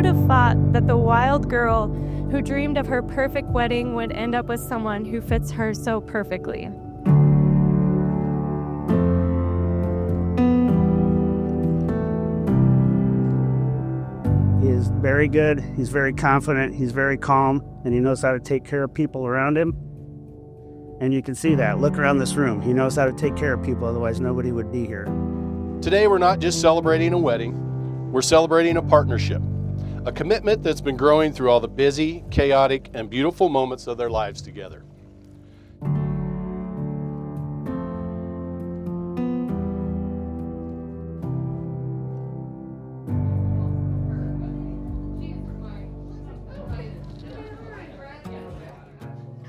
have thought that the wild girl who dreamed of her perfect wedding would end up with someone who fits her so perfectly? He is very good, he's very confident, he's very calm, and he knows how to take care of people around him. And you can see that. Look around this room. He knows how to take care of people, otherwise nobody would be here. Today we're not just celebrating a wedding, we're celebrating a partnership, a commitment that's been growing through all the busy, chaotic, and beautiful moments of their lives together.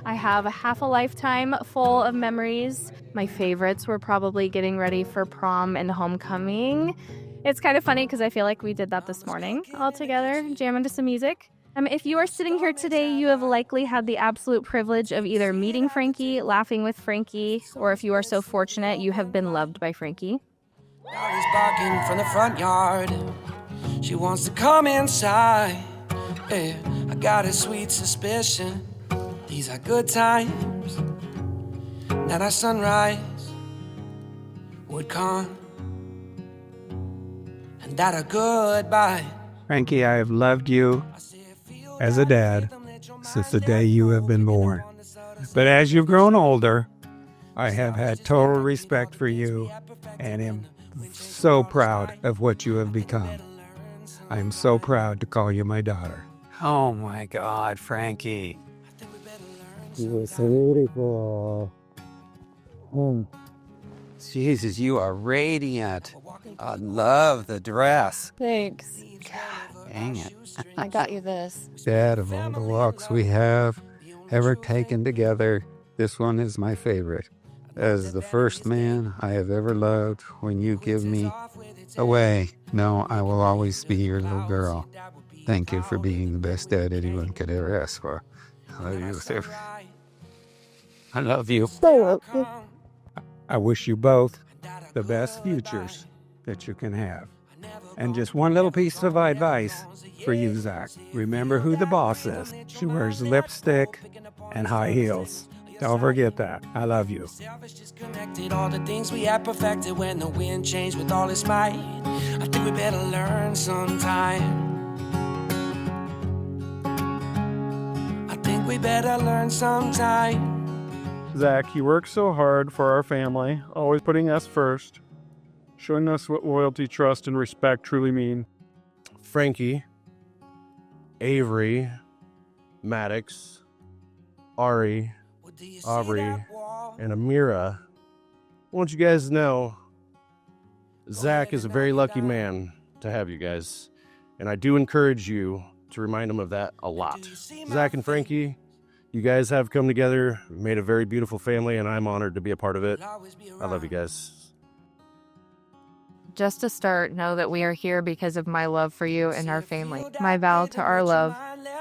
I have half a lifetime full of memories. My favorites were probably getting ready for prom and homecoming. It's kind of funny because I feel like we did that this morning all together, jamming to some music. If you are sitting here today, you have likely had the absolute privilege of either meeting Frankie, laughing with Frankie, or if you are so fortunate, you have been loved by Frankie. Dolly's barking from the front yard. She wants to come inside. Yeah, I got a sweet suspicion these are good times, that our sunrise would come, and that a goodbye. Frankie, I have loved you as a dad since the day you have been born. But as you've grown older, I have had total respect for you and am so proud of what you have become. I am so proud to call you my daughter. Oh my God, Frankie. You are so beautiful. Jesus, you are radiant. I love the dress. Thanks. God, dang it. I got you this. Dad, of all the walks we have ever taken together, this one is my favorite. As the first man I have ever loved, when you give me away, no, I will always be your little girl. Thank you for being the best dad anyone could ever ask for. I love you, sir. I love you. I wish you both the best futures that you can have. And just one little piece of advice for you, Zach. Remember who the boss is. She wears lipstick and high heels. Don't forget that. I love you. All the things we had perfected when the wind changed with all its might. I think we better learn sometime. I think we better learn sometime. Zach, you work so hard for our family, always putting us first, showing us what loyalty, trust, and respect truly mean. Frankie, Avery, Maddox, Ari, Aubrey, and Amira, I want you guys to know Zach is a very lucky man to have you guys, and I do encourage you to remind him of that a lot. Zach and Frankie, you guys have come together, made a very beautiful family, and I'm honored to be a part of it. I love you guys. Just to start, know that we are here because of my love for you and our family. My vow to our love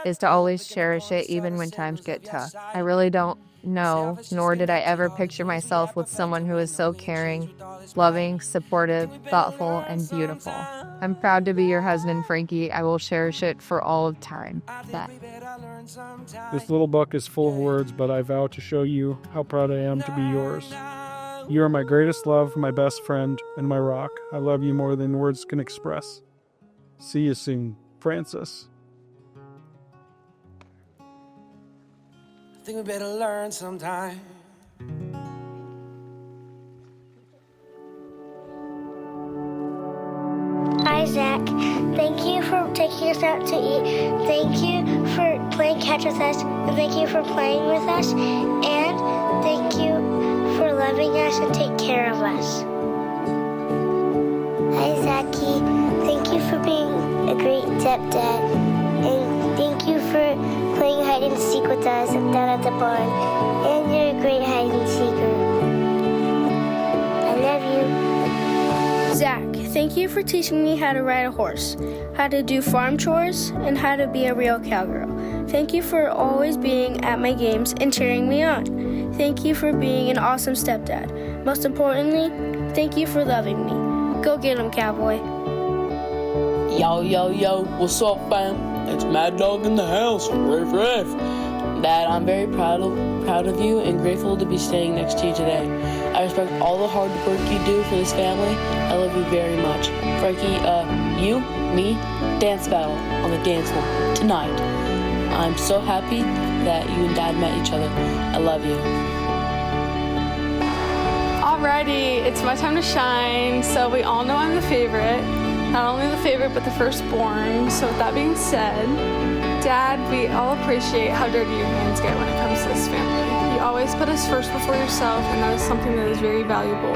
is to always cherish it even when times get tough. I really don't know, nor did I ever picture myself with someone who is so caring, loving, supportive, thoughtful, and beautiful. I'm proud to be your husband, Frankie. I will cherish it for all of time. That. This little book is full of words, but I vow to show you how proud I am to be yours. You are my greatest love, my best friend, and my rock. I love you more than words can express. See you soon, Francis. I think we better learn sometime. Hi, Zach. Thank you for taking us out to eat. Thank you for playing catch with us. And thank you for playing with us. And thank you for loving us and take care of us. Hi, Zachy. Thank you for being a great stepdad. And thank you for playing hide and seek with us down at the barn. And you're a great hide and seeker. I love you. Zach, thank you for teaching me how to ride a horse, how to do farm chores, and how to be a real cowgirl. Thank you for always being at my games and cheering me on. Thank you for being an awesome stepdad. Most importantly, thank you for loving me. Go get him, cowboy. Yo, yo, yo, what's up, fam? It's Mad Dog in the house. Riff, riff. Dad, I'm very proud of you and grateful to be staying next to you today. I respect all the hard work you do for this family. I love you very much. Frankie, you, me, dance battle on the dance floor tonight. I'm so happy that you and Dad met each other. I love you. Alrighty, it's my time to shine. So we all know I'm the favorite. Not only the favorite, but the firstborn. So with that being said, Dad, we all appreciate how dirty your hands get when it comes to this family. You always put us first before yourself, and that is something that is very valuable.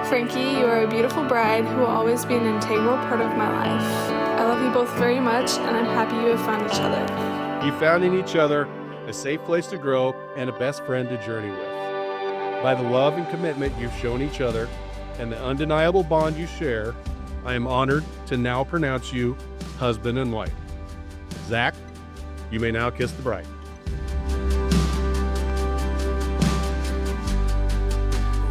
Frankie, you are a beautiful bride who will always be an integral part of my life. I love you both very much, and I'm happy you have found each other. You found in each other a safe place to grow and a best friend to journey with. By the love and commitment you've shown each other and the undeniable bond you share, I am honored to now pronounce you husband and wife. Zach, you may now kiss the bride.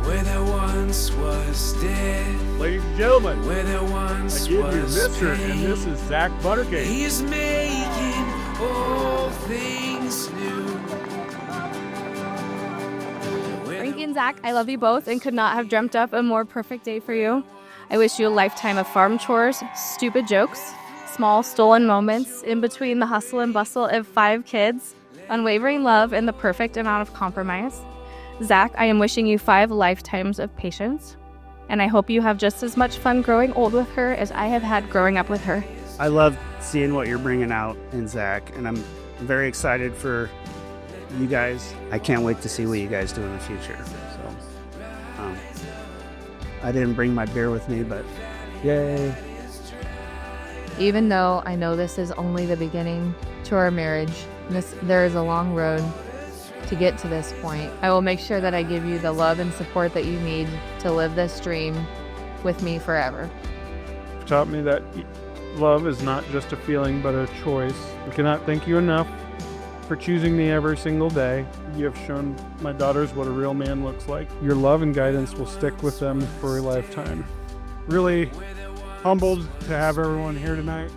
Where there once was death, Ladies and gentlemen, where there once I give you was Mr. pain. and Mrs. Zach Buttercake. He's making all things new. Frankie and Zach, I love you both and could not have dreamt up a more perfect day for you. I wish you a lifetime of farm chores, stupid jokes, small stolen moments in between the hustle and bustle of 5 kids, unwavering love, and the perfect amount of compromise. Zach, I am wishing you 5 lifetimes of patience, and I hope you have just as much fun growing old with her as I have had growing up with her. I love seeing what you're bringing out in Zach, and I'm very excited for you guys. I can't wait to see what you guys do in the future. So, I didn't bring my beer with me, but yay. Even though I know this is only the beginning to our marriage, there is a long road to get to this point. I will make sure that I give you the love and support that you need to live this dream with me forever. You've taught me that love is not just a feeling, but a choice. I cannot thank you enough for choosing me every single day. You have shown my daughters what a real man looks like. Your love and guidance will stick with them for a lifetime. Really humbled to have everyone here tonight.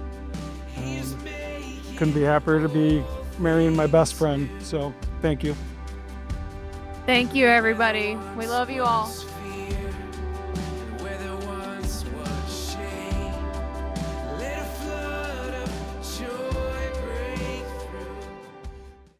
Couldn't be happier to be marrying my best friend, so thank you. Thank you, everybody. We love you all.